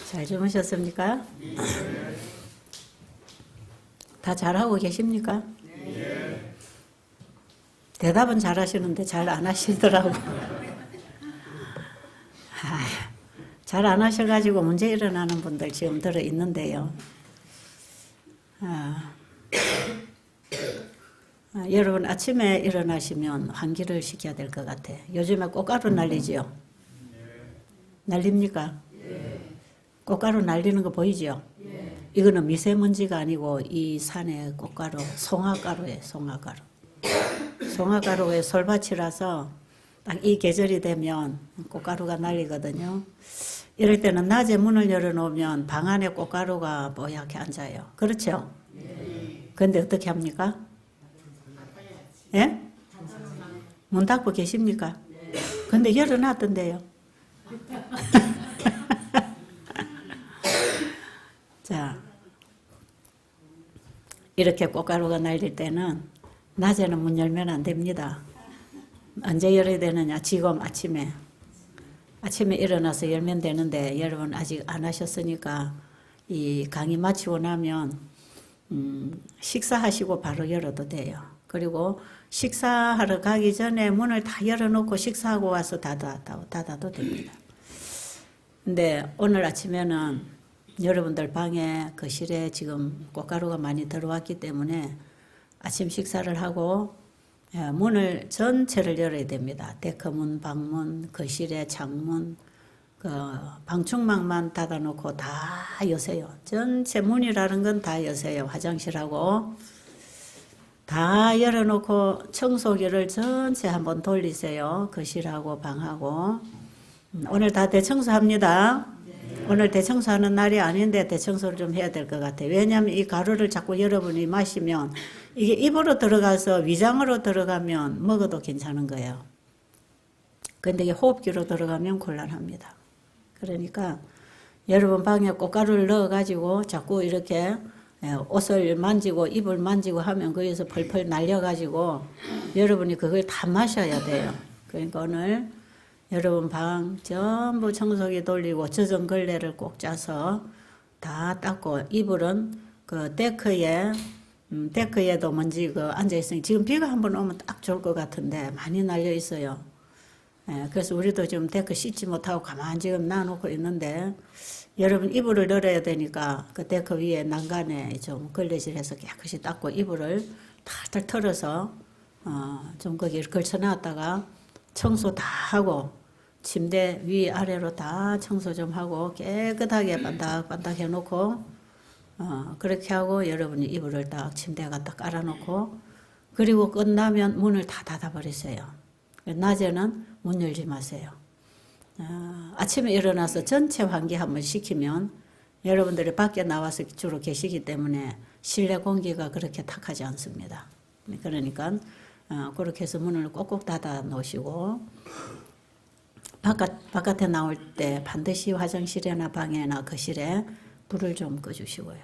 잘 주무셨습니까? 다 잘하고 계십니까? 대답은 잘하시는데 잘 안 하시더라고. 잘 안 하셔가지고 문제 일어나는 분들 지금 들어 있는데요. 여러분 아침에 일어나시면 환기를 시켜야 될 것 같아. 요즘에 꽃가루 날리지요? 날립니까? 꽃가루 날리는 거 보이죠? 이거는 미세먼지가 아니고 이 산의 꽃가루, 송화가루예요. 송화가루. 송화가루의 솔밭이라서 딱 이 계절이 되면 꽃가루가 날리거든요. 이럴 때는 낮에 문을 열어놓으면 방 안에 꽃가루가 뽀얗게 앉아요. 그렇죠? 그런데 어떻게 합니까? 예? 문 닫고 계십니까? 근데 열어놨던데요. 자, 이렇게 꽃가루가 날릴 때는 낮에는 문 열면 안 됩니다. 언제 열어야 되느냐? 지금 아침에 일어나서 열면 되는데 여러분 아직 안 하셨으니까 이 강의 마치고 나면 식사하시고 바로 열어도 돼요. 그리고 식사하러 가기 전에 문을 다 열어놓고 식사하고 와서 닫아도 됩니다. 근데 오늘 아침에는 여러분들 방에 거실에 지금 꽃가루가 많이 들어왔기 때문에 아침 식사를 하고 문을 전체를 열어야 됩니다. 데크문, 방문, 거실의 창문, 그 방충망만 닫아놓고 다 여세요. 전체 문이라는 건 다 여세요. 화장실하고 다 열어놓고 청소기를 전체 한번 돌리세요. 거실하고 방하고. 오늘 다 대청소합니다. 오늘 대청소하는 날이 아닌데 대청소를 좀 해야 될 것 같아요. 왜냐하면 이 가루를 자꾸 여러분이 마시면 이게 입으로 들어가서 위장으로 들어가면 먹어도 괜찮은 거예요. 근데 이게 호흡기로 들어가면 곤란합니다. 그러니까 여러분 방에 꽃가루를 넣어가지고 자꾸 이렇게 옷을 만지고 입을 만지고 하면 거기서 펄펄 날려가지고 여러분이 그걸 다 마셔야 돼요. 그러니까 오늘 여러분 방 전부 청소기 돌리고 젖은 걸레를 꼭 짜서 다 닦고 이불은 그 데크에도 먼지 그 앉아있으니 지금 비가 한번 오면 딱 좋을 것 같은데 많이 날려 있어요. 그래서 우리도 지금 데크 씻지 못하고 가만히 지금 놔놓고 있는데 여러분 이불을 널어야 되니까 그 데크 위에 난간에 좀 걸레질해서 깨끗이 닦고 이불을 탈탈 털어서 좀 거기 걸쳐놨다가 청소 다 하고 침대 위아래로 다 청소 좀 하고 깨끗하게 반닥반닥 해놓고 그렇게 하고 여러분이 이불을 딱 침대에 갖다 깔아놓고 그리고 끝나면 문을 다 닫아버리세요. 낮에는 문 열지 마세요. 아침에 일어나서 전체 환기 한번 시키면 여러분들이 밖에 나와서 주로 계시기 때문에 실내 공기가 그렇게 탁하지 않습니다. 그러니까 그렇게 해서 문을 꼭꼭 닫아 놓으시고 바깥에 나올 때 반드시 화장실이나 방에나 거실에 불을 좀 꺼주시고요.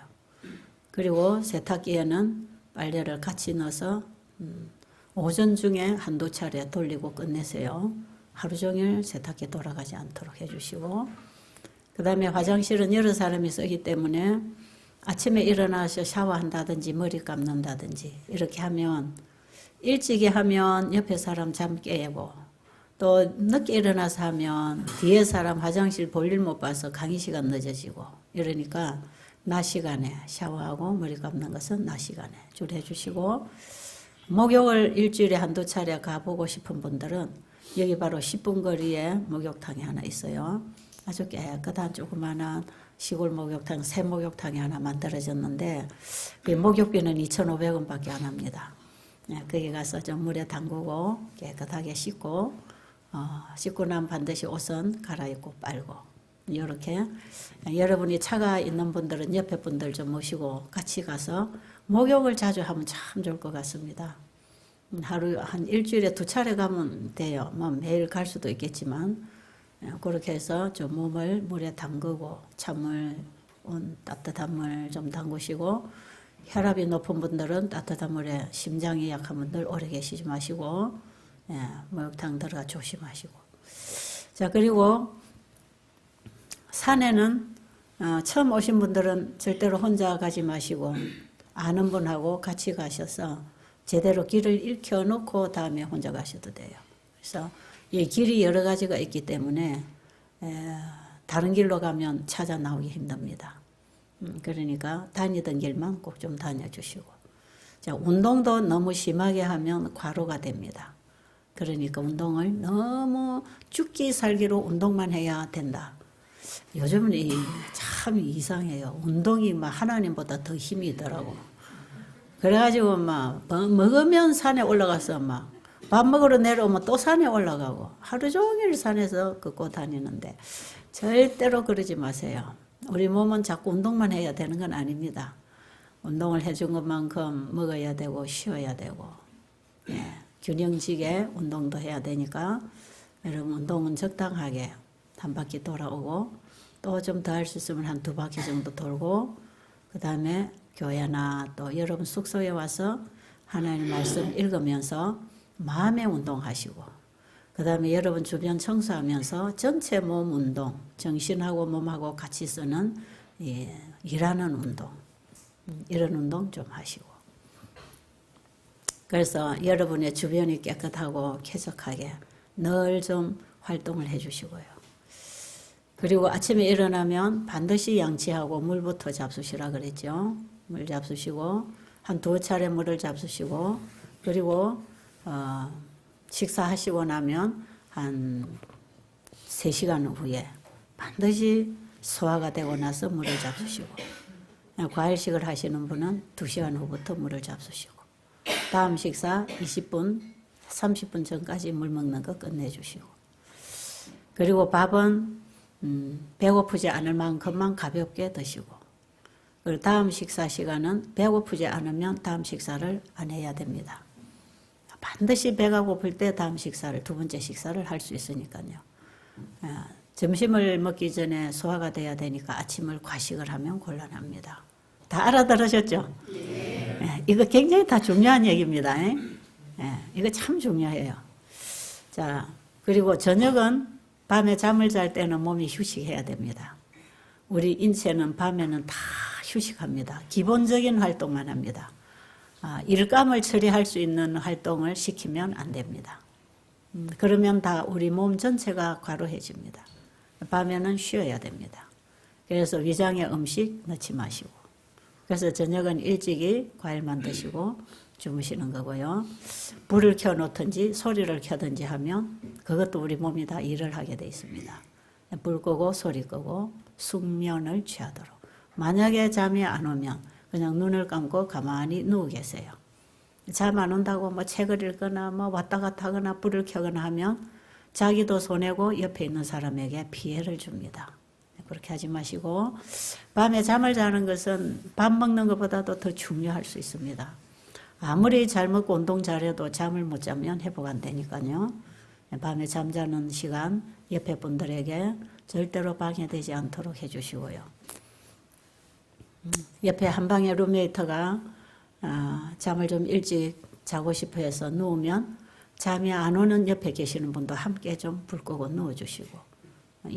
그리고 세탁기에는 빨래를 같이 넣어서 오전 중에 한두 차례 돌리고 끝내세요. 하루 종일 세탁기 돌아가지 않도록 해주시고 그 다음에 화장실은 여러 사람이 쓰기 때문에 아침에 일어나서 샤워한다든지 머리 감는다든지 이렇게 하면 일찍이 하면 옆에 사람 잠 깨고 또 늦게 일어나서 하면 뒤에 사람 화장실 볼일 못 봐서 강의 시간 늦어지고 이러니까 낮 시간에 샤워하고 머리 감는 것은 낮 시간에 줄 해주시고 목욕을 일주일에 한두 차례 가보고 싶은 분들은 여기 바로 10분 거리에 목욕탕이 하나 있어요. 아주 깨끗한 조그마한 시골 목욕탕, 새 목욕탕이 하나 만들어졌는데 그 목욕비는 2,500원 밖에 안 합니다. 거기 가서 좀 물에 담그고 깨끗하게 씻고 씻고 나면 반드시 옷은 갈아입고 빨고 이렇게 여러분이 차가 있는 분들은 옆에 분들 좀 모시고 같이 가서 목욕을 자주 하면 참 좋을 것 같습니다. 하루 한 일주일에 2차례 가면 돼요. 뭐 매일 갈 수도 있겠지만 그렇게 해서 좀 몸을 물에 담그고 찬물, 따뜻한 물 좀 담그시고 혈압이 높은 분들은 따뜻한 물에 심장이 약한 분들 오래 계시지 마시고 목욕탕 들어가 조심하시고 자 그리고 산에는 처음 오신 분들은 절대로 혼자 가지 마시고 아는 분하고 같이 가셔서 제대로 길을 익혀놓고 다음에 혼자 가셔도 돼요. 그래서 이 길이 여러 가지가 있기 때문에 다른 길로 가면 찾아 나오기 힘듭니다. 그러니까 다니던 길만 꼭 좀 다녀주시고. 자, 운동도 너무 심하게 하면 과로가 됩니다. 그러니까 운동을 너무 죽기 살기로 운동만 해야 된다. 요즘은 참 이상해요. 운동이 막 하나님보다 더 힘이 있더라고. 그래가지고 막 먹으면 산에 올라가서 막 밥 먹으러 내려오면 또 산에 올라가고 하루 종일 산에서 걷고 다니는데 절대로 그러지 마세요. 우리 몸은 자꾸 운동만 해야 되는 건 아닙니다. 운동을 해준 것만큼 먹어야 되고 쉬어야 되고 균형지게 운동도 해야 되니까 여러분 운동은 적당하게 한 바퀴 돌아오고 또 좀 더 할 수 있으면 한 2바퀴 정도 돌고 그 다음에 교회나 또 여러분 숙소에 와서 하나님 말씀 읽으면서 마음의 운동하시고 그 다음에 여러분 주변 청소하면서 전체 몸 운동, 정신하고 몸하고 같이 쓰는 일하는 운동 이런 운동 좀 하시고 그래서 여러분의 주변이 깨끗하고 쾌적하게 늘 좀 활동을 해주시고요. 그리고 아침에 일어나면 반드시 양치하고 물부터 잡수시라 그랬죠. 물 잡수시고 한 2차례 물을 잡수시고 그리고 식사하시고 나면 한 3시간 후에 반드시 소화가 되고 나서 물을 잡수시고 과일식을 하시는 분은 2시간 후부터 물을 잡수시고 다음 식사 20분, 30분 전까지 물 먹는 거 끝내주시고 그리고 밥은 배고프지 않을 만큼만 가볍게 드시고 그리고 다음 식사 시간은 배고프지 않으면 다음 식사를 안 해야 됩니다. 반드시 배가 고플 때 다음 식사를 2번째 식사를 할 수 있으니까요. 점심을 먹기 전에 소화가 돼야 되니까 아침을 과식을 하면 곤란합니다. 다 알아들으셨죠? 네. 이거 굉장히 다 중요한 얘기입니다. 이거 참 중요해요. 자, 그리고 저녁은 밤에 잠을 잘 때는 몸이 휴식해야 됩니다. 우리 인체는 밤에는 다 휴식합니다. 기본적인 활동만 합니다. 일감을 처리할 수 있는 활동을 시키면 안 됩니다. 그러면 다 우리 몸 전체가 과로해집니다. 밤에는 쉬어야 됩니다. 그래서 위장에 음식 넣지 마시고 그래서 저녁은 일찍이 과일만 드시고 주무시는 거고요. 불을 켜놓든지 소리를 켜든지 하면 그것도 우리 몸이 다 일을 하게 돼 있습니다. 불 끄고 소리 끄고 숙면을 취하도록. 만약에 잠이 안 오면 그냥 눈을 감고 가만히 누워 계세요. 잠 안 온다고 뭐 책을 읽거나 뭐 왔다 갔다 하거나 불을 켜거나 하면 자기도 손해고 옆에 있는 사람에게 피해를 줍니다. 그렇게 하지 마시고 밤에 잠을 자는 것은 밥 먹는 것보다도 더 중요할 수 있습니다. 아무리 잘 먹고 운동 잘해도 잠을 못 자면 회복 안 되니까요. 밤에 잠자는 시간 옆에 분들에게 절대로 방해되지 않도록 해주시고요. 옆에 한 방에 룸메이터가 잠을 좀 일찍 자고 싶어 해서 누우면 잠이 안 오는 옆에 계시는 분도 함께 좀 불 끄고 누워주시고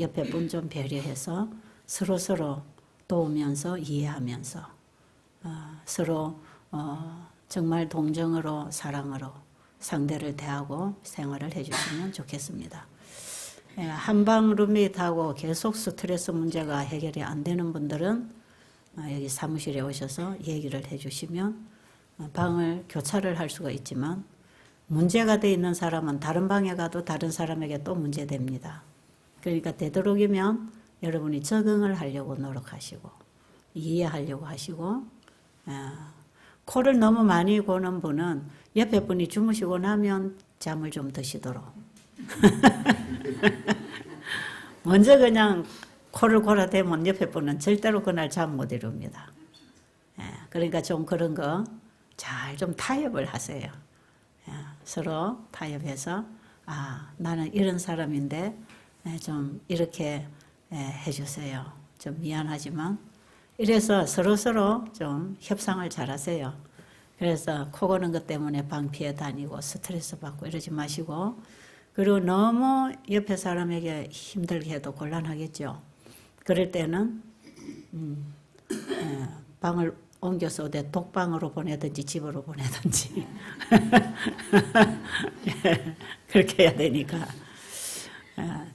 옆에 분 좀 배려해서 서로 도우면서 이해하면서 서로 정말 동정으로 사랑으로 상대를 대하고 생활을 해주시면 좋겠습니다. 한방 룸메이트하고 계속 스트레스 문제가 해결이 안 되는 분들은 여기 사무실에 오셔서 얘기를 해주시면 방을 교차를 할 수가 있지만 문제가 돼 있는 사람은 다른 방에 가도 다른 사람에게 또 문제됩니다. 그러니까 되도록이면 여러분이 적응을 하려고 노력하시고 이해하려고 하시고 코를 너무 많이 고는 분은 옆에 분이 주무시고 나면 잠을 좀 드시도록 먼저 그냥 코를 골아대면 옆에 분은 절대로 그날 잠 못 이룹니다. 그러니까 좀 그런 거 잘 좀 타협을 하세요. 서로 타협해서 나는 이런 사람인데 좀 이렇게 해주세요. 좀 미안하지만 이래서 서로 좀 협상을 잘 하세요. 그래서 코 고는 것 때문에 방 피해 다니고 스트레스 받고 이러지 마시고 그리고 너무 옆에 사람에게 힘들게 해도 곤란하겠죠. 그럴 때는 방을 옮겨서 어디 독방으로 보내든지 집으로 보내든지 그렇게 해야 되니까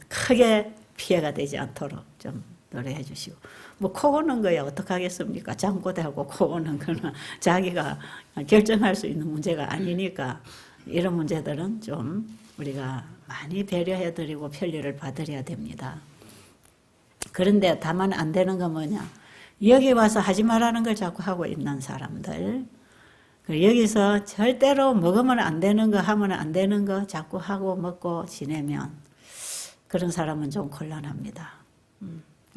크게 피해가 되지 않도록 좀 노래해 주시고 뭐 코 고는 거야 어떻게 하겠습니까? 잠꼬대하고 코 고는 거는 자기가 결정할 수 있는 문제가 아니니까 이런 문제들은 좀 우리가 많이 배려해 드리고 편리를 봐드려야 됩니다. 그런데 다만 안 되는 건 뭐냐? 여기 와서 하지 말라는 걸 자꾸 하고 있는 사람들, 여기서 절대로 먹으면 안 되는 거, 하면 안 되는 거 자꾸 하고 먹고 지내면 그런 사람은 좀 곤란합니다.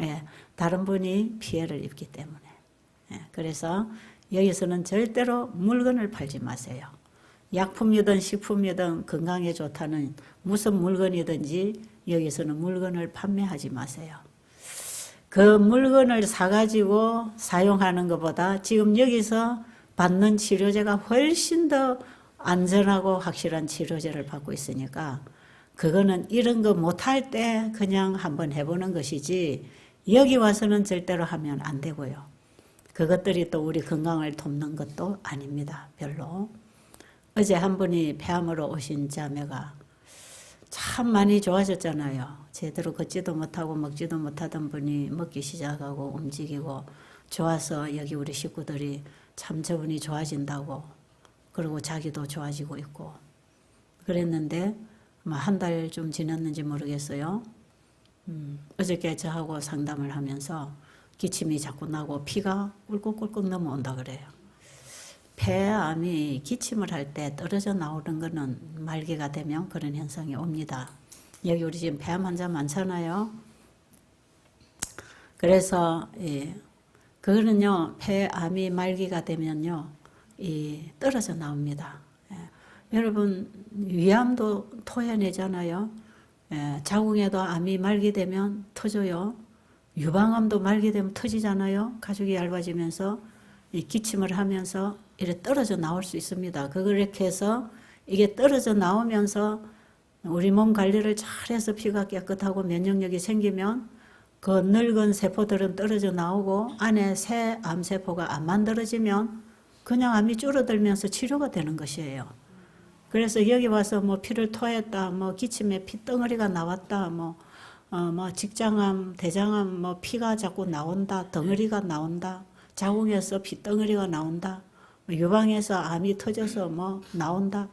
예, 다른 분이 피해를 입기 때문에. 예, 그래서 여기서는 절대로 물건을 팔지 마세요. 약품이든 식품이든 건강에 좋다는 무슨 물건이든지 여기서는 물건을 판매하지 마세요. 그 물건을 사가지고 사용하는 것보다 지금 여기서 받는 치료제가 훨씬 더 안전하고 확실한 치료제를 받고 있으니까 그거는 이런 거 못할 때 그냥 한번 해보는 것이지 여기 와서는 절대로 하면 안 되고요. 그것들이 또 우리 건강을 돕는 것도 아닙니다. 별로. 어제 한 분이 폐암으로 오신 자매가 참 많이 좋아졌잖아요. 제대로 걷지도 못하고 먹지도 못하던 분이 먹기 시작하고 움직이고 좋아서 여기 우리 식구들이 참 저분이 좋아진다고 그리고 자기도 좋아지고 있고 그랬는데 한 달 좀 지났는지 모르겠어요. 어저께 저하고 상담을 하면서 기침이 자꾸 나고 피가 꿀꺽꿀꺽 넘어온다 그래요. 폐암이 기침을 할 때 떨어져 나오는 거는 말기가 되면 그런 현상이 옵니다. 여기 우리 지금 폐암 환자 많잖아요. 그래서 그거는요 폐암이 말기가 되면요 떨어져 나옵니다. 여러분 위암도 토해내잖아요. 자궁에도 암이 말기되면 터져요. 유방암도 말기되면 터지잖아요. 가죽이 얇아지면서 기침을 하면서 이렇게 떨어져 나올 수 있습니다. 그렇게 해서 이게 떨어져 나오면서 우리 몸 관리를 잘해서 피가 깨끗하고 면역력이 생기면 그 늙은 세포들은 떨어져 나오고 안에 새 암세포가 안 만들어지면 그냥 암이 줄어들면서 치료가 되는 것이에요. 그래서 여기 와서 뭐 피를 토했다, 뭐 기침에 피덩어리가 나왔다, 뭐 직장암, 대장암, 뭐 피가 자꾸 나온다, 덩어리가 나온다, 자궁에서 피덩어리가 나온다, 유방에서 암이 터져서 뭐 나온다.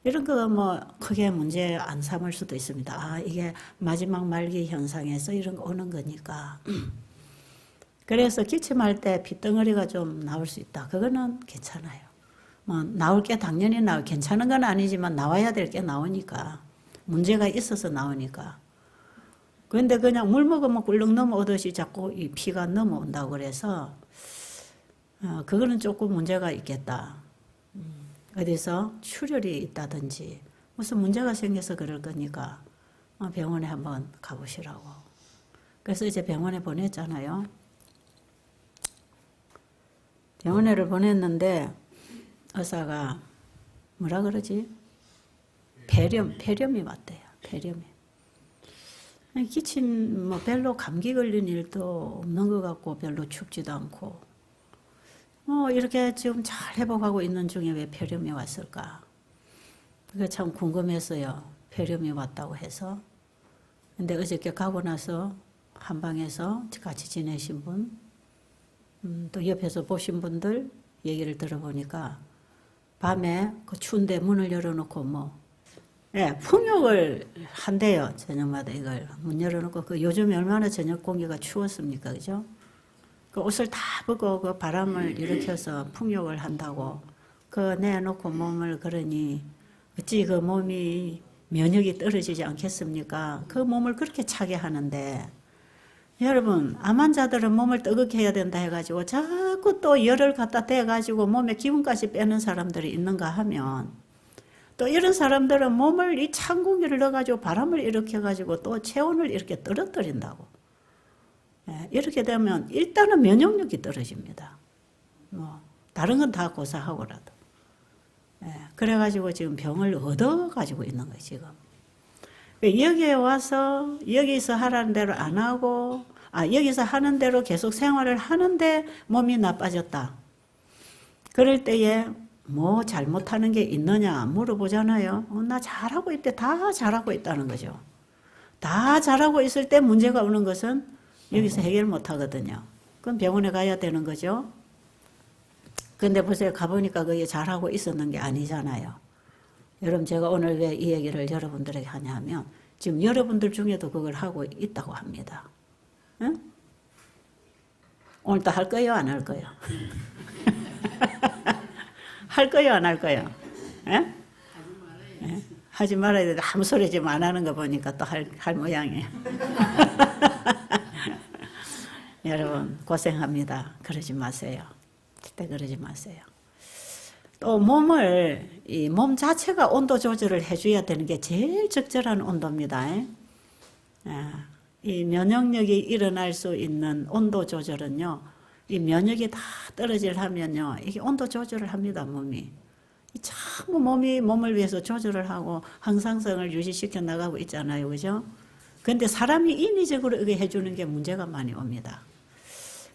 이런 거 뭐 크게 문제 안 삼을 수도 있습니다. 아, 이게 마지막 말기 현상에서 이런 거 오는 거니까. 그래서 기침할 때 핏덩어리가 좀 나올 수 있다. 그거는 괜찮아요. 뭐 나올 게 당연히 괜찮은 건 아니지만 나와야 될 게 나오니까. 문제가 있어서 나오니까. 그런데 그냥 물 먹으면 꿀렁 넘어오듯이 자꾸 이 피가 넘어온다고 그래서 그거는 조금 문제가 있겠다. 어디서 출혈이 있다든지 무슨 문제가 생겨서 그럴 거니까 병원에 한번 가보시라고. 그래서 이제 병원에 보냈잖아요. 병원에를 보냈는데 의사가 뭐라 그러지? 폐렴이 왔대요. 폐렴이. 기침 뭐 별로 감기 걸린 일도 없는 것 같고 별로 춥지도 않고 이렇게 지금 잘 회복하고 있는 중에 왜 폐렴이 왔을까? 그게 참 궁금했어요. 폐렴이 왔다고 해서. 근데 어저께 가고 나서 한방에서 같이 지내신 분, 또 옆에서 보신 분들 얘기를 들어보니까 밤에 그 추운데 문을 열어놓고 풍욕을 한대요. 저녁마다 이걸 문 열어놓고 요즘 얼마나 저녁 공기가 추웠습니까, 그죠? 그 옷을 다 벗고 그 바람을 일으켜서 풍욕을 한다고 내놓고 몸을 그러니 어찌 그 몸이 면역이 떨어지지 않겠습니까? 그 몸을 그렇게 차게 하는데 여러분 암 환자들은 몸을 뜨겁게 해야 된다 해가지고 자꾸 또 열을 갖다 대가지고 몸에 기운까지 빼는 사람들이 있는가 하면 또 이런 사람들은 몸을 이 찬 공기를 넣어가지고 바람을 일으켜가지고 또 체온을 이렇게 떨어뜨린다고. 이렇게 되면 일단은 면역력이 떨어집니다. 다른 건 다 고사하고라도. 그래가지고 지금 병을 얻어가지고 있는 거예요, 지금. 여기에 와서 여기서 하라는 대로 안 하고 여기서 하는 대로 계속 생활을 하는데 몸이 나빠졌다. 그럴 때에 뭐 잘못하는 게 있느냐 물어보잖아요. 나 잘하고 있대. 다 잘하고 있다는 거죠. 다 잘하고 있을 때 문제가 오는 것은 여기서 해결 못 하거든요. 그럼 병원에 가야 되는 거죠. 근데 보세요. 가보니까 그게 잘하고 있었는 게 아니잖아요. 여러분, 제가 오늘 왜 이 얘기를 여러분들에게 하냐 하면 지금 여러분들 중에도 그걸 하고 있다고 합니다. 응? 오늘 또 할 거예요? 안 할 거예요? 할 거예요? 안 할 거예요? 예? 예? 하지 말아야 돼. 아무 소리 지금 안 하는 거 보니까 또 할 모양이에요. 여러분, 고생합니다. 그러지 마세요. 절대 그러지 마세요. 또 이 몸 자체가 온도 조절을 해줘야 되는 게 제일 적절한 온도입니다. 이 면역력이 일어날 수 있는 온도 조절은요, 이 면역이 다 떨어지려면요, 이게 온도 조절을 합니다, 몸이. 참 몸이 몸을 위해서 조절을 하고 항상성을 유지시켜 나가고 있잖아요, 그죠? 근데 사람이 인위적으로 이게 해주는 게 문제가 많이 옵니다.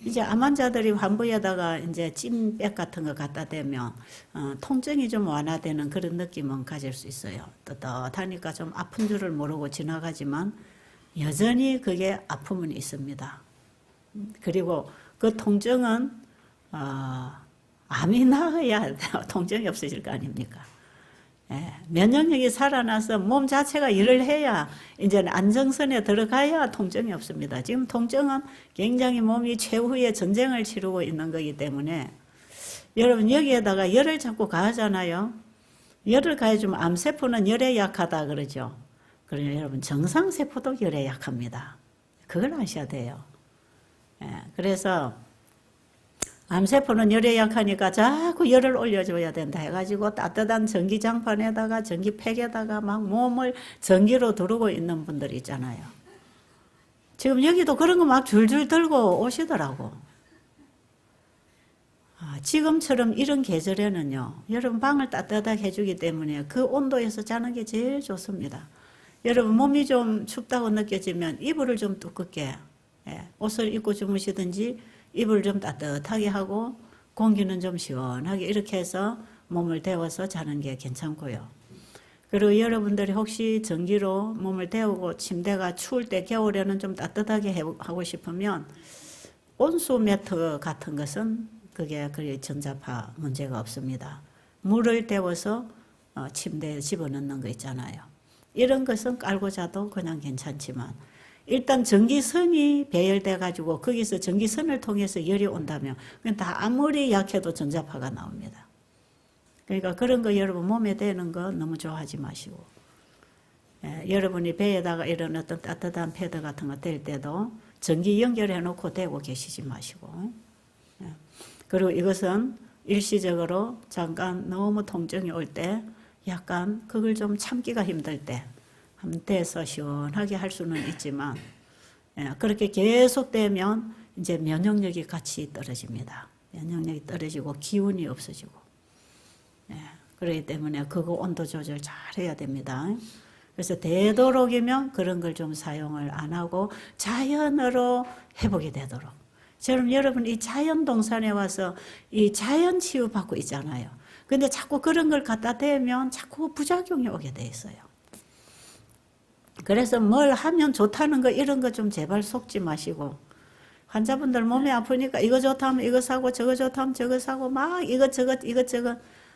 이제 암 환자들이 환부에다가 이제 찜백 같은 거 갖다 대면 통증이 좀 완화되는 그런 느낌은 가질 수 있어요. 떳떳하니까 좀 아픈 줄을 모르고 지나가지만 여전히 그게 아픔은 있습니다. 그리고 그 통증은 암이 나아야 통증이 없어질 거 아닙니까? 예, 면역력이 살아나서 몸 자체가 일을 해야 이제 안정선에 들어가야 통증이 없습니다. 지금 통증은 굉장히 몸이 최후의 전쟁을 치르고 있는 거기 때문에 여러분 여기에다가 열을 자꾸 가하잖아요. 열을 가해주면 암세포는 열에 약하다 그러죠. 그러면 여러분 정상세포도 열에 약합니다. 그걸 아셔야 돼요. 예, 그래서 암세포는 열에 약하니까 자꾸 열을 올려줘야 된다 해가지고 따뜻한 전기장판에다가 전기팩에다가 막 몸을 전기로 두르고 있는 분들 있잖아요. 지금 여기도 그런 거 막 줄줄 들고 오시더라고. 지금처럼 이런 계절에는요, 여러분 방을 따뜻하게 해주기 때문에 그 온도에서 자는 게 제일 좋습니다. 여러분 몸이 좀 춥다고 느껴지면 이불을 좀 두껍게, 옷을 입고 주무시든지 이불 좀 따뜻하게 하고 공기는 좀 시원하게 이렇게 해서 몸을 데워서 자는 게 괜찮고요. 그리고 여러분들이 혹시 전기로 몸을 데우고 침대가 추울 때 겨울에는 좀 따뜻하게 하고 싶으면 온수 매트 같은 것은 그게 전자파 문제가 없습니다. 물을 데워서 침대에 집어넣는 거 있잖아요. 이런 것은 깔고 자도 그냥 괜찮지만 일단 전기선이 배열돼 가지고 거기서 전기선을 통해서 열이 온다면 그냥 다 아무리 약해도 전자파가 나옵니다. 그러니까 그런 거 여러분 몸에 대는 거 너무 좋아하지 마시고, 여러분이 배에다가 이런 어떤 따뜻한 패드 같은 거 댈 때도 전기 연결해 놓고 대고 계시지 마시고, 그리고 이것은 일시적으로 잠깐 너무 통증이 올 때 약간 그걸 좀 참기가 힘들 때 한번 대서 시원하게 할 수는 있지만, 그렇게 계속되면 이제 면역력이 같이 떨어집니다. 면역력이 떨어지고 기운이 없어지고. 그렇기 때문에 그거 온도 조절 잘 해야 됩니다. 그래서 되도록이면 그런 걸 좀 사용을 안 하고 자연으로 회복이 되도록. 저는 여러분 이 자연 동산에 와서 이 자연 치유 받고 있잖아요. 근데 자꾸 그런 걸 갖다 대면 자꾸 부작용이 오게 돼 있어요. 그래서 뭘 하면 좋다는 거 이런 거 좀 제발 속지 마시고, 환자분들 몸이 아프니까 이거 좋다면 이거 사고 저거 좋다면 저거 사고 막 이것저것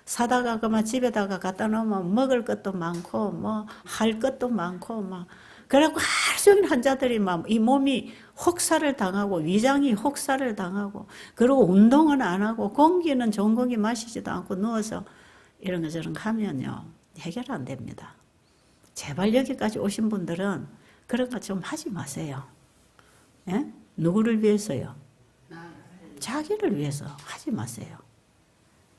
사다가 그만 집에다가 갖다 놓으면 먹을 것도 많고 뭐 할 것도 많고 막 그래갖고 하루 종일 환자들이 막 이 몸이 혹사를 당하고 위장이 혹사를 당하고 그리고 운동은 안 하고 공기는 좋은 공기 마시지도 않고 누워서 이런 거 저런 거 하면요 해결 안 됩니다. 제발 여기까지 오신 분들은 그런 거 좀 하지 마세요. 예? 누구를 위해서요? 자기를 위해서 하지 마세요.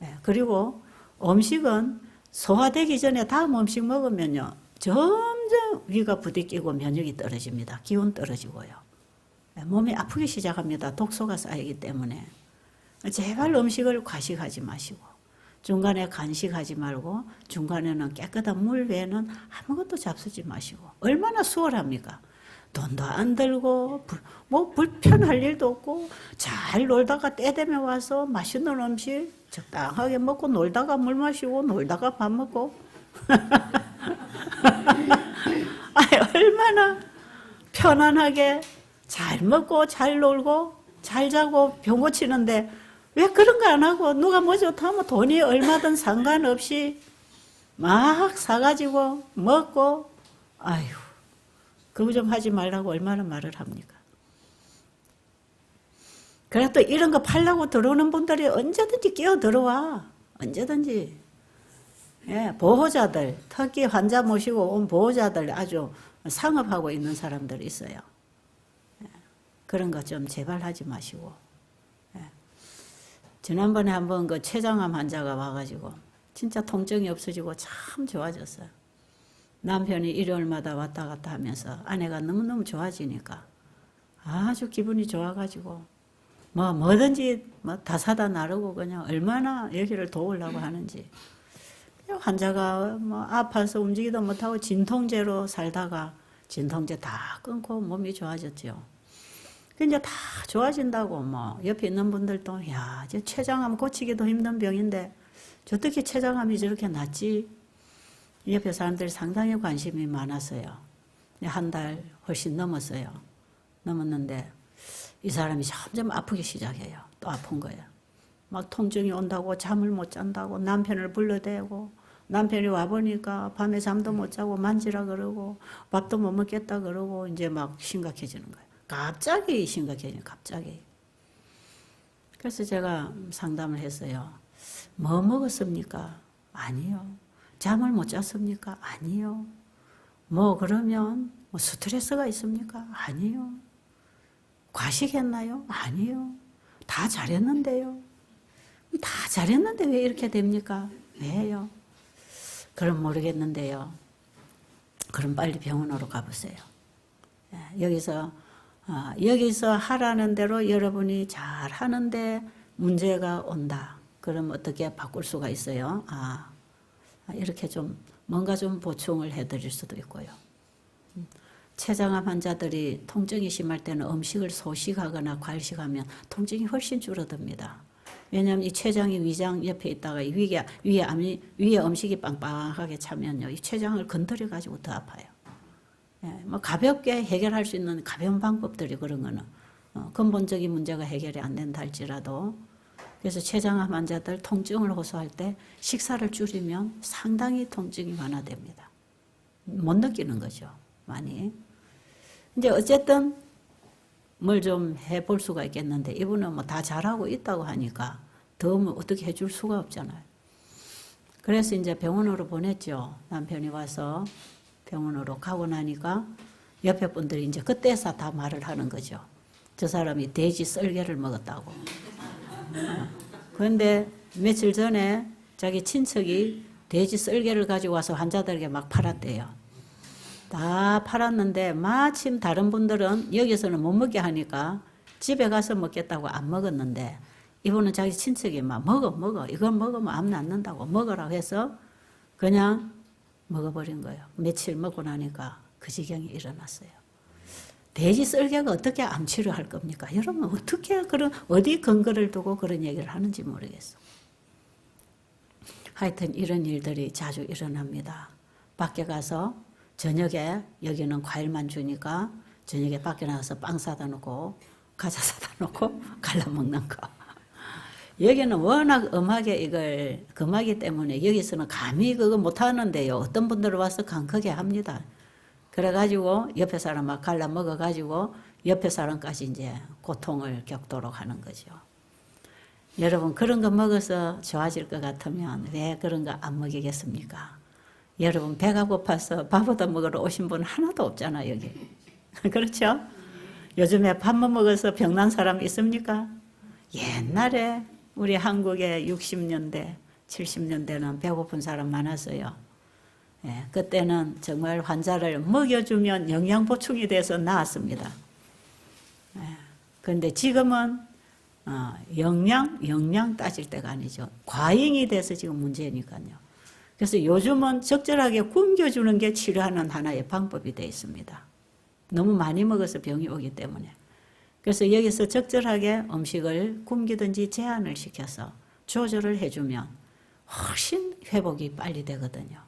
예, 그리고 음식은 소화되기 전에 다음 음식 먹으면요 점점 위가 부딪히고 면역이 떨어집니다. 기운 떨어지고요. 예, 몸이 아프기 시작합니다. 독소가 쌓이기 때문에. 제발 음식을 과식하지 마시고 중간에 간식하지 말고 중간에는 깨끗한 물 외에는 아무것도 잡수지 마시고. 얼마나 수월합니까? 돈도 안 들고 뭐 불편할 일도 없고 잘 놀다가 때 되면 와서 맛있는 음식 적당하게 먹고 놀다가 물 마시고 놀다가 밥 먹고 얼마나 편안하게 잘 먹고 잘 놀고 잘 자고 병 고치는데 왜 그런 거 안 하고 누가 뭐 좋다면 돈이 얼마든 상관없이 막 사가지고 먹고 아휴 그거 좀 하지 말라고 얼마나 말을 합니까? 그래 또 이런 거 팔려고 들어오는 분들이 언제든지 끼어 들어와. 언제든지. 예, 보호자들, 특히 환자 모시고 온 보호자들 아주 상업하고 있는 사람들이 있어요. 예, 그런 거 좀 제발 하지 마시고. 예. 지난번에 한번 그 췌장암 환자가 와가지고 진짜 통증이 없어지고 참 좋아졌어요. 남편이 일요일마다 왔다 갔다 하면서 아내가 너무너무 좋아지니까 아주 기분이 좋아가지고 뭐든지 다 사다 나르고 그냥 얼마나 여기를 도우려고 하는지. 환자가 아파서 움직이도 못하고 진통제로 살다가 진통제 다 끊고 몸이 좋아졌죠. 이제 다 좋아진다고 옆에 있는 분들도 야, 이제 췌장암 고치기도 힘든 병인데 어떻게 췌장암이 저렇게 낫지? 옆에 사람들이 상당히 관심이 많았어요. 한 달 훨씬 넘었어요. 넘었는데 이 사람이 점점 아프기 시작해요. 또 아픈 거예요. 막 통증이 온다고 잠을 못 잔다고 남편을 불러대고 남편이 와보니까 밤에 잠도 못 자고 만지라 그러고 밥도 못 먹겠다 그러고 이제 막 심각해지는 거예요. 갑자기 심각해지는 갑자기. 그래서 제가 상담을 했어요. 뭐 먹었습니까? 아니요. 잠을 못 잤습니까? 아니요. 그러면 스트레스가 있습니까? 아니요. 과식했나요? 아니요. 다 잘했는데요. 다 잘했는데 왜 이렇게 됩니까? 왜요? 그럼 모르겠는데요. 그럼 빨리 병원으로 가보세요. 여기서 하라는 대로 여러분이 잘 하는데 문제가 온다. 그럼 어떻게 바꿀 수가 있어요? 이렇게 좀 뭔가 좀 보충을 해드릴 수도 있고요. 췌장암 환자들이 통증이 심할 때는 음식을 소식하거나 과일식하면 통증이 훨씬 줄어듭니다. 왜냐하면 이 췌장이 위장 옆에 있다가 위에 음식이 빵빵하게 차면요, 이 췌장을 건드려 가지고 더 아파요. 예, 가볍게 해결할 수 있는 가벼운 방법들이 그런 거는 근본적인 문제가 해결이 안 된다 할지라도. 그래서 췌장암 환자들 통증을 호소할 때 식사를 줄이면 상당히 통증이 완화됩니다. 못 느끼는 거죠, 많이. 이제 어쨌든 뭘 좀 해볼 수가 있겠는데 이분은 다 잘하고 있다고 하니까 더 어떻게 해줄 수가 없잖아요. 그래서 이제 병원으로 보냈죠. 남편이 와서 병원으로 가고 나니까 옆에 분들이 이제 그때서 다 말을 하는 거죠. 저 사람이 돼지 썰개를 먹었다고. 그런데 며칠 전에 자기 친척이 돼지 썰개를 가지고 와서 환자들에게 막 팔았대요. 다 팔았는데 마침 다른 분들은 여기서는 못 먹게 하니까 집에 가서 먹겠다고 안 먹었는데 이분은 자기 친척이 막 먹어 이건 먹으면 암 낫는다고 먹으라고 해서 그냥 먹어버린 거예요. 며칠 먹고 나니까 그 지경이 일어났어요. 돼지 썰개가 어떻게 암 치료할 겁니까? 여러분 어떻게 어디 근거를 두고 그런 얘기를 하는지 모르겠어. 하여튼 이런 일들이 자주 일어납니다. 밖에 가서 저녁에 여기는 과일만 주니까 저녁에 밖에 나가서 빵 사다 놓고 과자 사다 놓고 갈라 먹는 거. 여기는 워낙 엄하게 이걸 금하기 때문에 여기서는 감히 그거 못 하는데요. 어떤 분들은 와서 강하게 합니다. 그래가지고 옆에 사람 막 갈라 먹어가지고 옆에 사람까지 이제 고통을 겪도록 하는 거죠. 여러분 그런 거 먹어서 좋아질 것 같으면 왜 그런 거 안 먹이겠습니까? 여러분 배가 고파서 밥 얻어 먹으러 오신 분 하나도 없잖아 여기. 그렇죠? 요즘에 밥만 먹어서 병난 사람 있습니까? 옛날에 우리 한국의 60년대, 70년대는 배고픈 사람 많았어요. 예, 그때는 정말 환자를 먹여주면 영양 보충이 돼서 나았습니다. 예, 그런데 지금은 영양 따질 때가 아니죠. 과잉이 돼서 지금 문제니까요. 그래서 요즘은 적절하게 굶겨주는 게 치료하는 하나의 방법이 되어 있습니다. 너무 많이 먹어서 병이 오기 때문에. 그래서 여기서 적절하게 음식을 굶기든지 제한을 시켜서 조절을 해주면 훨씬 회복이 빨리 되거든요.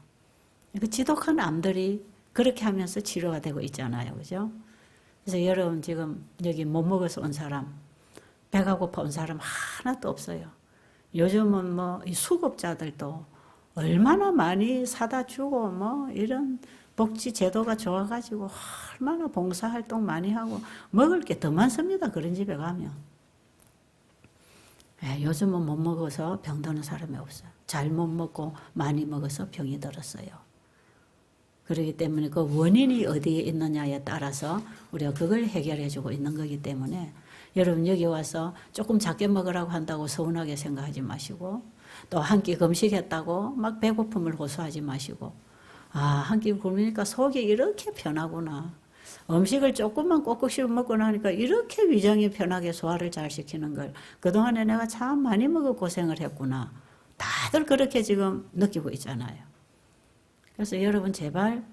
그 지독한 암들이 그렇게 하면서 치료가 되고 있잖아요. 그죠? 그래서 여러분 지금 여기 못 먹어서 온 사람, 배가 고파 온 사람 하나도 없어요. 요즘은 뭐 이 수급자들도 얼마나 많이 사다 주고 뭐 이런 복지 제도가 좋아가지고 얼마나 봉사활동 많이 하고 먹을 게 더 많습니다. 그런 집에 가면. 요즘은 못 먹어서 병 드는 사람이 없어요. 잘못 먹고 많이 먹어서 병이 들었어요. 그렇기 때문에 그 원인이 어디에 있느냐에 따라서 우리가 그걸 해결해 주고 있는 거기 때문에 여러분 여기 와서 조금 작게 먹으라고 한다고 서운하게 생각하지 마시고 또 한 끼 금식했다고 막 배고픔을 호소하지 마시고 한 끼 굶으니까 속이 이렇게 편하구나. 음식을 조금만 꼭꼭 씹어 먹고 나니까 이렇게 위장이 편하게 소화를 잘 시키는 걸 그동안에 내가 참 많이 먹어 고생을 했구나. 다들 그렇게 지금 느끼고 있잖아요. 그래서 여러분 제발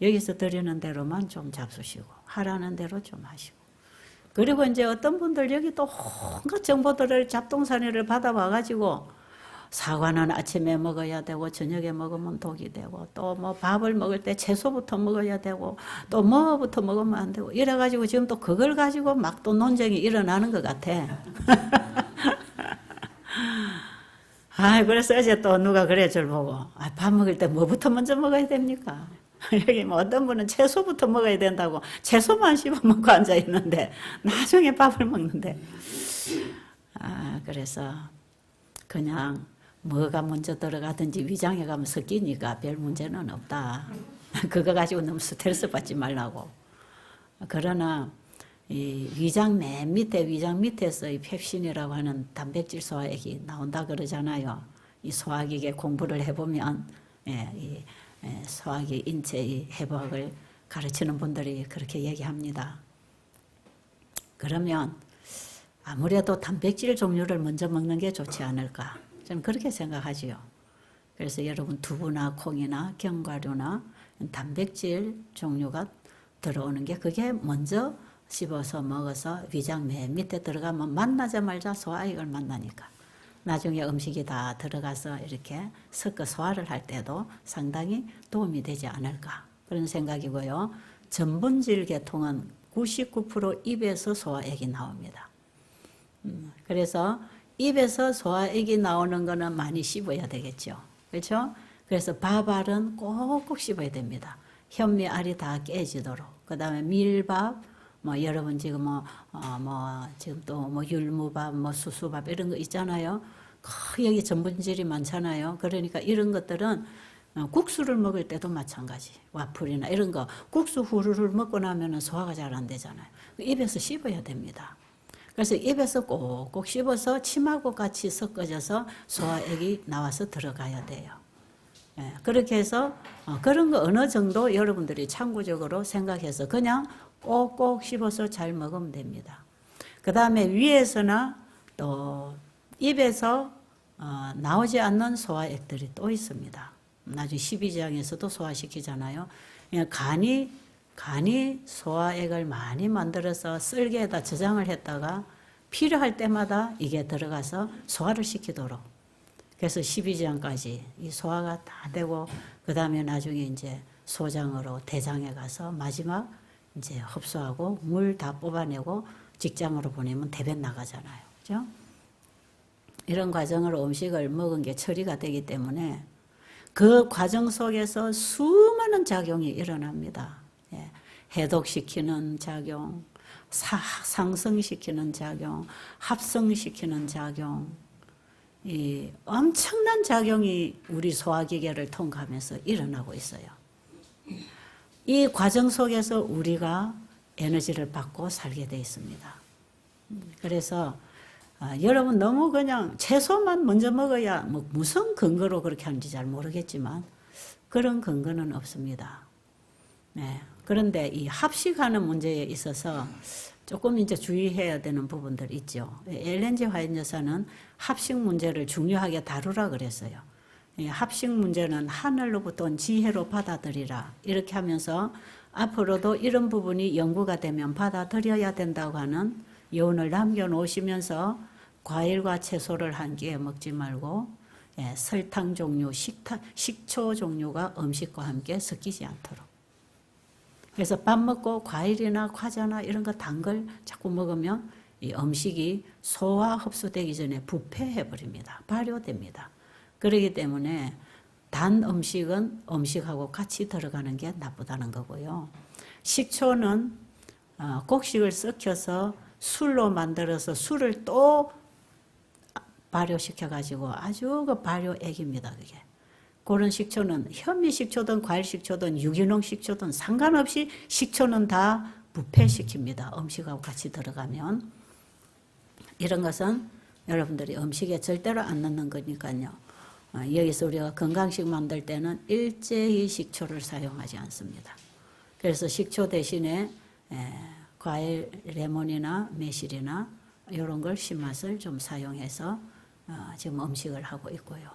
여기서 드리는 대로만 좀 잡수시고 하라는 대로 좀 하시고 그리고 이제 어떤 분들 여기 또 온갖 정보들을 잡동사니를 받아와가지고 사과는 아침에 먹어야 되고 저녁에 먹으면 독이 되고 또 뭐 밥을 먹을 때 채소부터 먹어야 되고 또 뭐부터 먹으면 안 되고 이래가지고 지금 또 그걸 가지고 막 또 논쟁이 일어나는 것 같아. 그래서 어제 또 누가 그래 줄 보고 밥 먹을 때 뭐부터 먼저 먹어야 됩니까? 여기 뭐 어떤 분은 채소부터 먹어야 된다고 채소만 씹어 먹고 앉아 있는데 나중에 밥을 먹는데 그래서 그냥 뭐가 먼저 들어가든지 위장에 가면 섞이니까 별 문제는 없다. 그거 가지고 너무 스트레스 받지 말라고. 그러나 이 위장 맨 밑에 위장 밑에서 이 펩신이라고 하는 단백질 소화액이 나온다 그러잖아요. 이 소화기계 공부를 해보면 이 소화기 인체의 회복을 가르치는 분들이 그렇게 얘기합니다. 그러면 아무래도 단백질 종류를 먼저 먹는 게 좋지 않을까. 저는 그렇게 생각하지요. 그래서 여러분 두부나 콩이나 견과류나 단백질 종류가 들어오는 게 그게 먼저 씹어서 먹어서 위장 맨 밑에 들어가면 만나자마자 소화액을 만나니까 나중에 음식이 다 들어가서 이렇게 섞어 소화를 할 때도 상당히 도움이 되지 않을까 그런 생각이고요. 전분질 계통은 99% 입에서 소화액이 나옵니다. 그래서 입에서 소화액이 나오는 거는 많이 씹어야 되겠죠. 그렇죠? 그래서 밥알은 꼭꼭 씹어야 됩니다. 현미알이 다 깨지도록. 그 다음에 밀밥, 뭐 여러분 지금 지금 또 율무밥, 수수밥 이런 거 있잖아요. 여기 전분질이 많잖아요. 그러니까 이런 것들은 국수를 먹을 때도 마찬가지. 와플이나 이런 거 국수 후루룩 먹고 나면은 소화가 잘 안 되잖아요. 입에서 씹어야 됩니다. 그래서 입에서 꼭꼭 씹어서 침하고 같이 섞어져서 소화액이 나와서 들어가야 돼요. 그렇게 해서 그런 거 어느 정도 여러분들이 참고적으로 생각해서 그냥 꼭꼭 씹어서 잘 먹으면 됩니다. 그 다음에 위에서나 또 입에서 나오지 않는 소화액들이 또 있습니다. 나중에 12지장에서도 소화시키잖아요. 간이 소화액을 많이 만들어서 쓸개에다 저장을 했다가 필요할 때마다 이게 들어가서 소화를 시키도록. 그래서 12지장까지 이 소화가 다 되고, 그 다음에 나중에 이제 소장으로 대장에 가서 마지막 이제 흡수하고 물 다 뽑아내고 직장으로 보내면 대변 나가잖아요. 그죠? 이런 과정으로 음식을 먹은 게 처리가 되기 때문에 그 과정 속에서 수많은 작용이 일어납니다. 해독시키는 작용, 상승시키는 작용, 합성시키는 작용, 이 엄청난 작용이 우리 소화기계를 통과하면서 일어나고 있어요. 이 과정 속에서 우리가 에너지를 받고 살게 되어 있습니다. 그래서 여러분 너무 그냥 채소만 먼저 먹어야 무슨 근거로 그렇게 하는지 잘 모르겠지만 그런 근거는 없습니다. 그런데 이 합식하는 문제에 있어서 조금 이제 주의해야 되는 부분들이 있죠. 엘렌 G 화이트 여사는 합식 문제를 중요하게 다루라 그랬어요. 합식 문제는 하늘로부터 온 지혜로 받아들이라 이렇게 하면서 앞으로도 이런 부분이 연구가 되면 받아들여야 된다고 하는 여운을 남겨놓으시면서 과일과 채소를 한 끼에 먹지 말고 설탕 종류, 식초 종류가 음식과 함께 섞이지 않도록. 그래서 밥 먹고 과일이나 과자나 이런 거 단 걸 자꾸 먹으면 이 음식이 소화 흡수되기 전에 부패해버립니다. 발효됩니다. 그렇기 때문에 단 음식은 음식하고 같이 들어가는 게 나쁘다는 거고요. 식초는 곡식을 썩혀서 술로 만들어서 술을 또 발효시켜가지고 아주 그 발효액입니다. 그게. 그런 식초는 현미식초든 과일식초든 유기농 식초든 상관없이 식초는 다 부패시킵니다. 음식하고 같이 들어가면. 이런 것은 여러분들이 음식에 절대로 안 넣는 거니까요. 여기서 우리가 건강식 만들 때는 일제히 식초를 사용하지 않습니다. 그래서 식초 대신에 과일 레몬이나 매실이나 이런 걸 신맛을 좀 사용해서 지금 음식을 하고 있고요.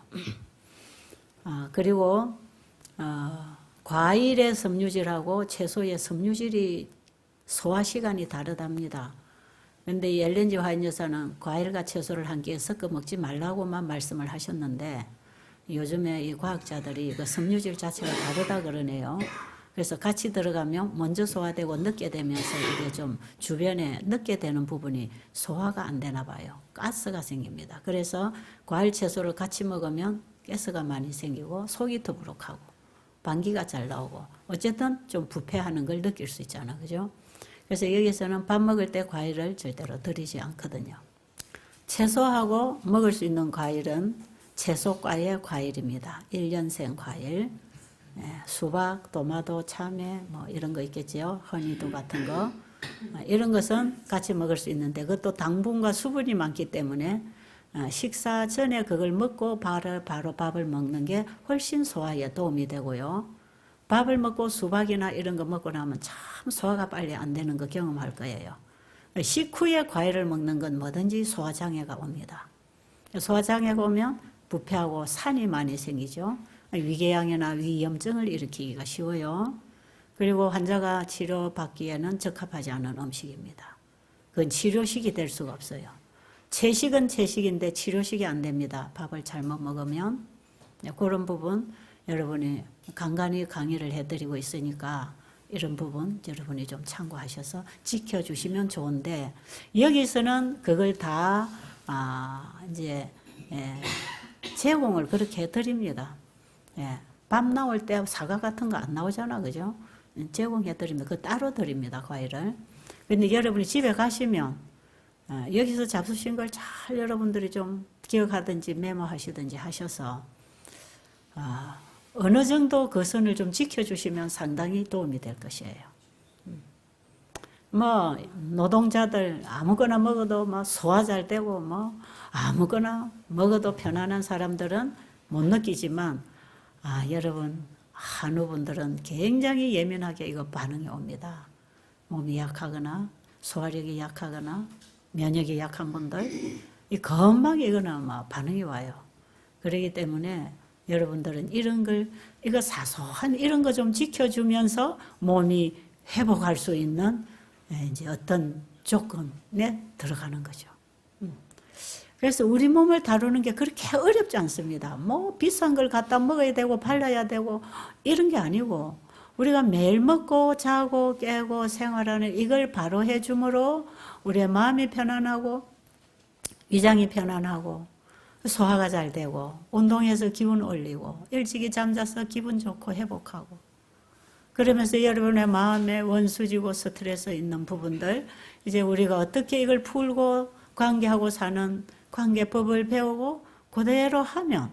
그리고 과일의 섬유질하고 채소의 섬유질이 소화 시간이 다르답니다. 그런데 이 엘렌지 화인 여사는 과일과 채소를 한 끼에 섞어 먹지 말라고만 말씀을 하셨는데 요즘에 이 과학자들이 그 섬유질 자체가 다르다 그러네요. 그래서 같이 들어가면 먼저 소화되고 늦게 되면서 이게 좀 주변에 늦게 되는 부분이 소화가 안 되나 봐요. 가스가 생깁니다. 그래서 과일 채소를 같이 먹으면 가스가 많이 생기고 속이 더부룩하고 방귀가 잘 나오고 어쨌든 좀 부패하는 걸 느낄 수 있잖아. 그죠? 그래서 여기서는 밥 먹을 때 과일을 절대로 드리지 않거든요. 채소하고 먹을 수 있는 과일은 채소과의 과일입니다. 1년생 과일. 수박, 토마토, 참외 뭐 이런 거 있겠지요. 허니도 같은 거. 이런 것은 같이 먹을 수 있는데 그것도 당분과 수분이 많기 때문에 식사 전에 그걸 먹고 바로 밥을 먹는 게 훨씬 소화에 도움이 되고요. 밥을 먹고 수박이나 이런 거 먹고 나면 참 소화가 빨리 안 되는 거 경험할 거예요. 식후에 과일을 먹는 건 뭐든지 소화장애가 옵니다. 소화장애가 오면 부패하고 산이 많이 생기죠. 위궤양이나 위염증을 일으키기가 쉬워요. 그리고 환자가 치료받기에는 적합하지 않은 음식입니다. 그건 치료식이 될 수가 없어요. 채식은 채식인데 치료식이 안 됩니다. 밥을 잘못 먹으면. 그런 부분 여러분이 간간히 강의를 해드리고 있으니까 이런 부분 여러분이 좀 참고하셔서 지켜주시면 좋은데 여기서는 그걸 다 이제 제공을 그렇게 해드립니다. 밥 나올 때 사과 같은 거 안 나오잖아, 그죠? 제공해드립니다. 그거 따로 드립니다, 과일을. 근데 여러분이 집에 가시면 여기서 잡수신 걸 잘 여러분들이 좀 기억하든지 메모하시든지 하셔서 어느 정도 그 선을 좀 지켜주시면 상당히 도움이 될 것이에요. 뭐 노동자들 아무거나 먹어도 뭐 소화 잘 되고 뭐 아무거나 먹어도 편안한 사람들은 못 느끼지만 여러분 한우분들은 굉장히 예민하게 이거 반응이 옵니다. 몸이 약하거나 소화력이 약하거나 면역이 약한 분들 이 금방 이거는 막 반응이 와요. 그렇기 때문에 여러분들은 이런 걸 이거 사소한 이런 거 좀 지켜주면서 몸이 회복할 수 있는 이제 어떤 조건에 들어가는 거죠. 그래서 우리 몸을 다루는 게 그렇게 어렵지 않습니다. 뭐 비싼 걸 갖다 먹어야 되고 발라야 되고 이런 게 아니고 우리가 매일 먹고 자고 깨고 생활하는 이걸 바로 해줌으로 우리의 마음이 편안하고 위장이 편안하고 소화가 잘 되고 운동해서 기분 올리고 일찍이 잠자서 기분 좋고 회복하고 그러면서 여러분의 마음에 원수지고 스트레스 있는 부분들 이제 우리가 어떻게 이걸 풀고 관계하고 사는 관계법을 배우고 그대로 하면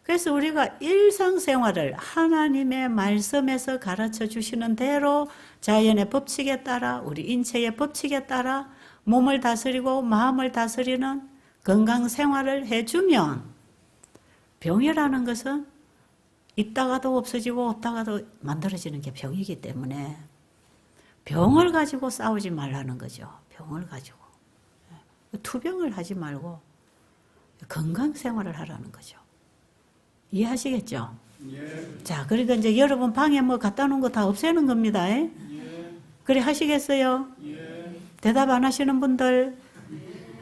그래서 우리가 일상생활을 하나님의 말씀에서 가르쳐 주시는 대로 자연의 법칙에 따라 우리 인체의 법칙에 따라 몸을 다스리고 마음을 다스리는 건강생활을 해주면 병이라는 것은 있다가도 없어지고 없다가도 만들어지는 게 병이기 때문에 병을 가지고 싸우지 말라는 거죠. 병을 가지고. 투병을 하지 말고 건강생활을 하라는 거죠. 이해하시겠죠? 자, 그러니까 이제 여러분 방에 뭐 갖다 놓은 거 다 없애는 겁니다. 그래 하시겠어요? 대답 안 하시는 분들,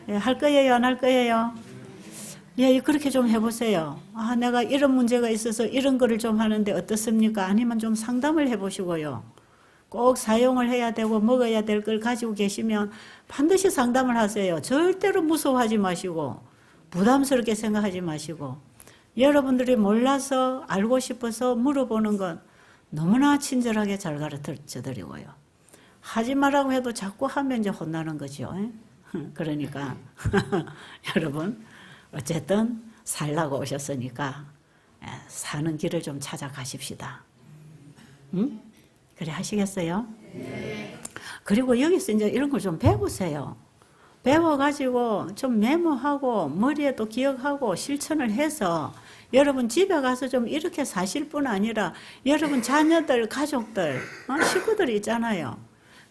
할 거예요, 안 할 거예요? 예, 그렇게 좀 해보세요. 아, 내가 이런 문제가 있어서 이런 거를 좀 하는데 어떻습니까? 아니면 좀 상담을 해보시고요. 꼭 사용을 해야 되고 먹어야 될 걸 가지고 계시면 반드시 상담을 하세요. 절대로 무서워하지 마시고 부담스럽게 생각하지 마시고 여러분들이 몰라서 알고 싶어서 물어보는 건 너무나 친절하게 잘 가르쳐 드리고요. 하지 말라고 해도 자꾸 하면 이제 혼나는 거죠. 그러니까 여러분 어쨌든 살라고 오셨으니까 사는 길을 좀 찾아가십시다. 응? 그래 하시겠어요? 네. 그리고 여기서 이제 이런 걸 좀 배우세요. 배워가지고 좀 메모하고 머리에 또 기억하고 실천을 해서 여러분 집에 가서 좀 이렇게 사실 뿐 아니라 여러분 자녀들, 가족들, 식구들이 있잖아요.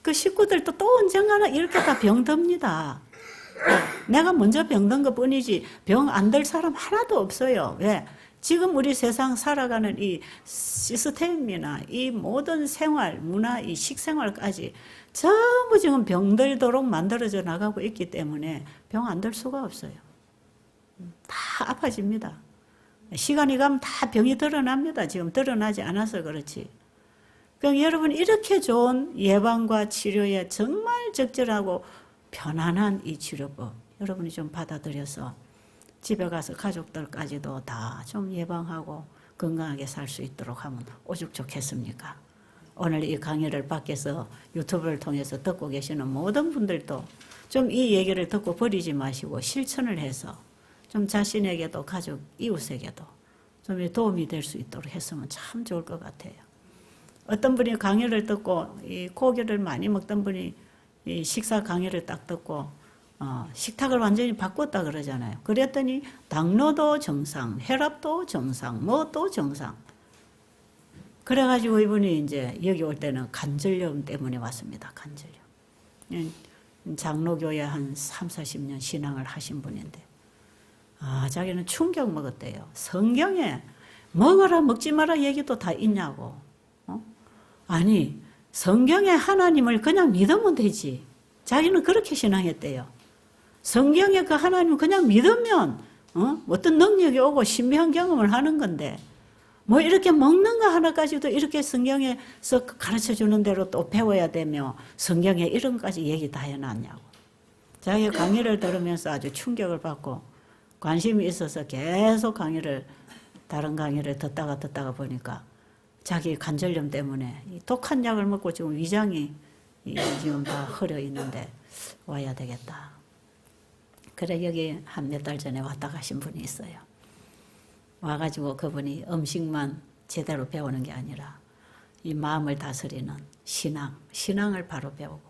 그 식구들도 또 언젠가는 이렇게 다 병듭니다. 내가 먼저 병든 것 뿐이지 병 안 들 사람 하나도 없어요. 왜? 지금 우리 세상 살아가는 이 시스템이나 이 모든 생활, 문화, 이 식생활까지 전부 지금 병들도록 만들어져 나가고 있기 때문에 병 안 들 수가 없어요. 다 아파집니다. 시간이 가면 다 병이 드러납니다. 지금 드러나지 않아서 그렇지. 그러니까 여러분 이렇게 좋은 예방과 치료에 정말 적절하고 편안한 이 치료법 여러분이 좀 받아들여서 집에 가서 가족들까지도 다 좀 예방하고 건강하게 살 수 있도록 하면 오죽 좋겠습니까? 오늘 이 강의를 밖에서 유튜브를 통해서 듣고 계시는 모든 분들도 좀 이 얘기를 듣고 버리지 마시고 실천을 해서 좀 자신에게도 가족, 이웃에게도 좀 도움이 될 수 있도록 했으면 참 좋을 것 같아요. 어떤 분이 강의를 듣고 이 고기를 많이 먹던 분이 이 식사 강의를 딱 듣고 식탁을 완전히 바꿨다 그러잖아요. 그랬더니 당뇨도 정상, 혈압도 정상, 뭐도 정상. 그래가지고 이분이 이제 여기 올 때는 관절염 때문에 왔습니다. 관절염. 장로교에 한 3, 40년 신앙을 하신 분인데 자기는 충격 먹었대요. 성경에 먹어라 먹지 마라 얘기도 다 있냐고. 아니 성경에 하나님을 그냥 믿으면 되지. 자기는 그렇게 신앙했대요. 성경에 그 하나님을 그냥 믿으면 어떤 능력이 오고 신비한 경험을 하는 건데 뭐 이렇게 먹는 거 하나까지도 이렇게 성경에서 가르쳐 주는 대로 또 배워야 되며 성경에 이런 것까지 얘기 다 해놨냐고. 자기 강의를 들으면서 아주 충격을 받고 관심이 있어서 계속 다른 강의를 듣다가 보니까 자기 관절염 때문에 독한 약을 먹고 지금 위장이 지금 다 흐려 있는데 와야 되겠다. 그래 여기 한 몇 달 전에 왔다 가신 분이 있어요. 와가지고 그분이 음식만 제대로 배우는 게 아니라 이 마음을 다스리는 신앙을 바로 배우고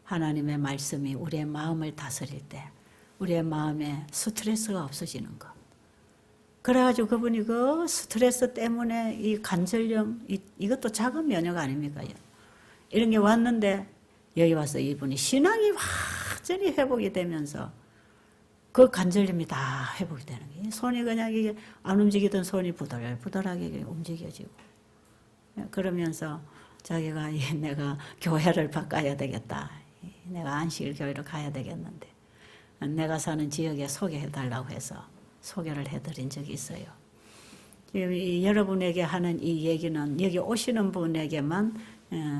하나님의 말씀이 우리의 마음을 다스릴 때 우리의 마음에 스트레스가 없어지는 것. 그래가지고 그분이 그 스트레스 때문에 이 관절염, 이것도 작은 면역 아닙니까? 이런 게 왔는데 여기 와서 이분이 신앙이 완전히 회복이 되면서 그 관절염이 다 회복이 되는 거예요. 손이 그냥 이게 안 움직이던 손이 부들부들하게 움직여지고. 그러면서 자기가 내가 교회를 바꿔야 되겠다. 내가 안식일 교회로 가야 되겠는데 내가 사는 지역에 소개해달라고 해서 소개를 해드린 적이 있어요. 지금 여러분에게 하는 이 얘기는 여기 오시는 분에게만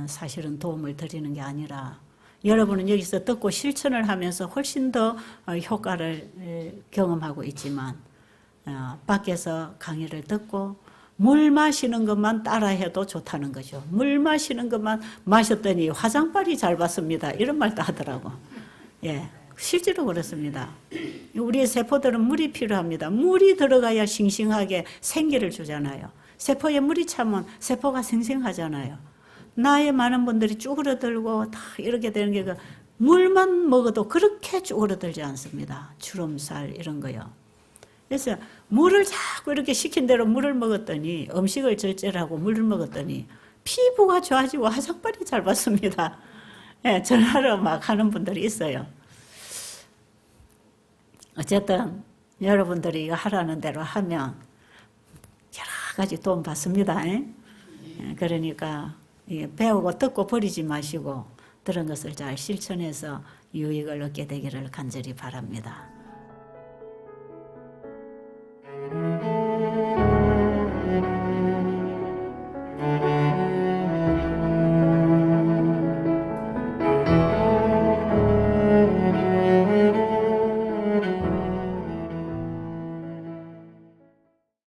사실은 도움을 드리는 게 아니라 여러분은 여기서 듣고 실천을 하면서 훨씬 더 효과를 경험하고 있지만 밖에서 강의를 듣고 물 마시는 것만 따라해도 좋다는 거죠. 물 마시는 것만 마셨더니 화장빨이 잘 받습니다. 이런 말도 하더라고. 예, 실제로 그렇습니다. 우리의 세포들은 물이 필요합니다. 물이 들어가야 싱싱하게 생기를 주잖아요. 세포에 물이 차면 세포가 생생하잖아요. 나이 많은 분들이 쭈그러들고 다 이렇게 되는 게 물만 먹어도 그렇게 쭈그러들지 않습니다. 주름살 이런 거요. 그래서 물을 자꾸 이렇게 시킨 대로 물을 먹었더니 음식을 절제를 하고 물을 먹었더니 피부가 좋아지고 화장빨이 잘 받습니다. 예, 전화로 막 하는 분들이 있어요. 어쨌든 여러분들이 이거 하라는 대로 하면 여러 가지 도움 받습니다. 그러니까 배우고 듣고 버리지 마시고 들은 것을 잘 실천해서 유익을 얻게 되기를 간절히 바랍니다.